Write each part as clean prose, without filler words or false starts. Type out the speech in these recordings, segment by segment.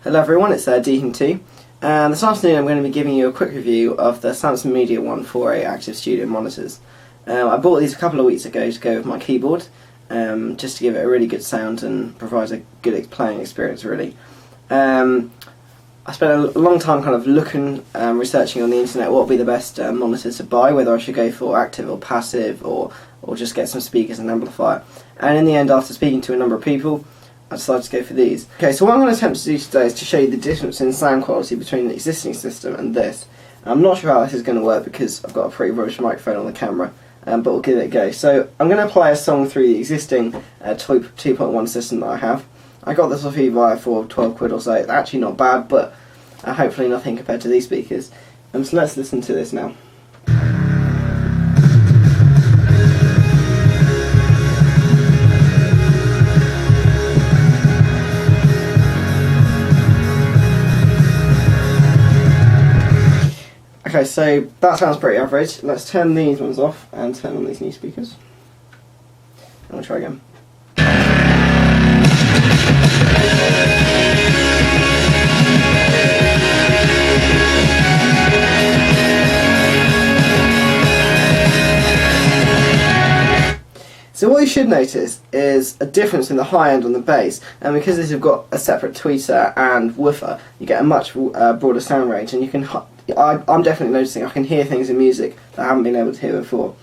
Hello everyone, it's Deehim2, and this afternoon I'm going to be giving you a quick review of the Samson MediaOne 4A Active Studio monitors. I bought these a couple of weeks ago to go with my keyboard, just to give it a really good sound and provide a good playing experience really. I spent a long time kind of looking, researching on the internet what would be the best monitor to buy, whether I should go for active or passive or just get some speakers and amplifier. And in the end, after speaking to a number of people, I decided to go for these. Okay, so what I'm going to attempt to do today is to show you the difference in sound quality between the existing system and this. I'm not sure how this is going to work because I've got a pretty rubbish microphone on the camera, but we'll give it a go. So I'm going to play a song through the existing 2.1 system that I have. I got this off eBay for 12 quid or so. It's actually not bad, but hopefully nothing compared to these speakers. So let's listen to this now. Okay, so that sounds pretty average. Let's turn these ones off and turn on these new speakers. And we'll try again. So what you should notice is a difference in the high end on the bass, and because these have got a separate tweeter and woofer, you get a much broader sound range, and you can. I'm definitely noticing I can hear things in music that I haven't been able to hear before.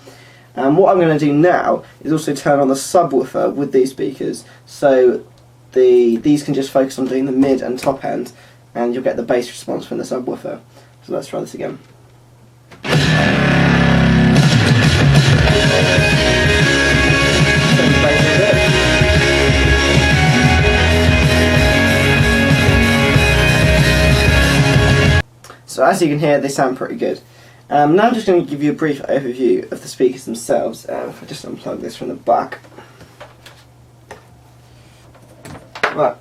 And what I'm going to do now is also turn on the subwoofer with these speakers, so these can just focus on doing the mid and top end, and you'll get the bass response from the subwoofer. So let's try this again. So as you can hear, they sound pretty good. Now I'm just going to give you a brief overview of the speakers themselves. If I just unplug this from the back. Right.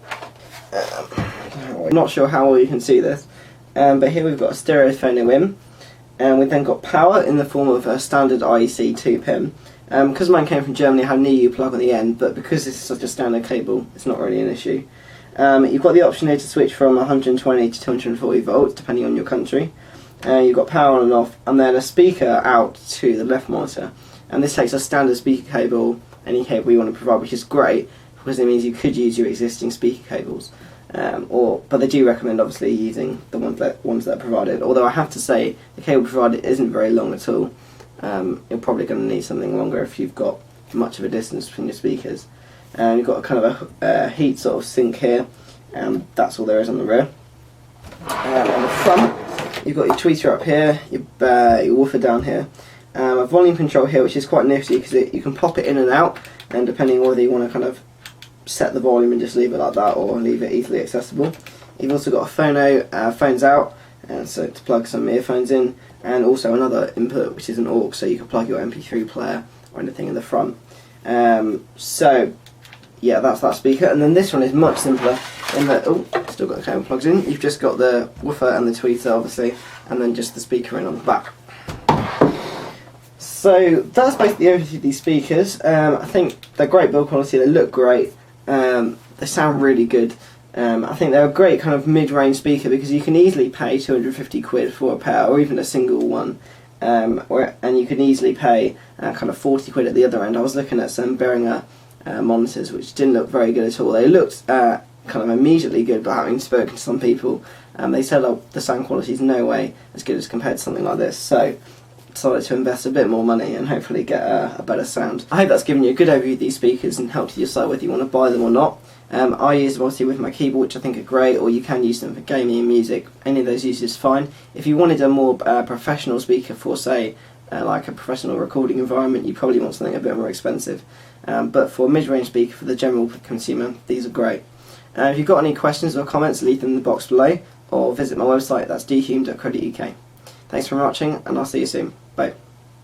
I'm not sure how well you can see this, but here we've got a stereo phono in, and we've then got power in the form of a standard IEC 2-pin. Because mine came from Germany, I had an EU plug on the end, but because this is such a standard cable, it's not really an issue. You've got the option here to switch from 120 to 240 volts, depending on your country. You've got power on and off, and then a speaker out to the left monitor. And this takes a standard speaker cable, any cable you want to provide, which is great, because it means you could use your existing speaker cables. But they do recommend obviously using the ones that are provided. Although I have to say, the cable provided isn't very long at all. You're probably going to need something longer if you've got much of a distance between your speakers. You've got a kind of a heat sort of sink here, and that's all there is on the rear. On the front, you've got your tweeter up here, your woofer down here, a volume control here, which is quite nifty because you can pop it in and out, and depending on whether you want to kind of set the volume and just leave it like that or leave it easily accessible. You've also got a phono, phones out, so to plug some earphones in, and also another input which is an aux, so you can plug your MP3 player or anything in the front. So yeah, that's that speaker, and then this one is much simpler in that, still got the cable plugs in, you've just got the woofer and the tweeter obviously, and then just the speaker in on the back. So that's basically the overview of these speakers. I think they're great build quality, they look great, they sound really good. I think they're a great kind of mid-range speaker because you can easily pay 250 quid for a pair, or even a single one, and you can easily pay kind of 40 quid at the other end. I was looking at some Behringer monitors which didn't look very good at all. They looked kind of immediately good, but having spoken to some people, they said the sound quality is no way as good as compared to something like this. So I decided to invest a bit more money and hopefully get a better sound. I hope that's given you a good overview of these speakers and helped you decide whether you want to buy them or not. I use them obviously with my keyboard, which I think are great, or you can use them for gaming and music. Any of those uses is fine. If you wanted a more professional speaker for, say, like a professional recording environment, you probably want something a bit more expensive. But for a mid-range speaker for the general consumer, these are great. If you've got any questions or comments, leave them in the box below, or visit my website, that's deehim.co.uk. Thanks for watching, and I'll see you soon. Bye.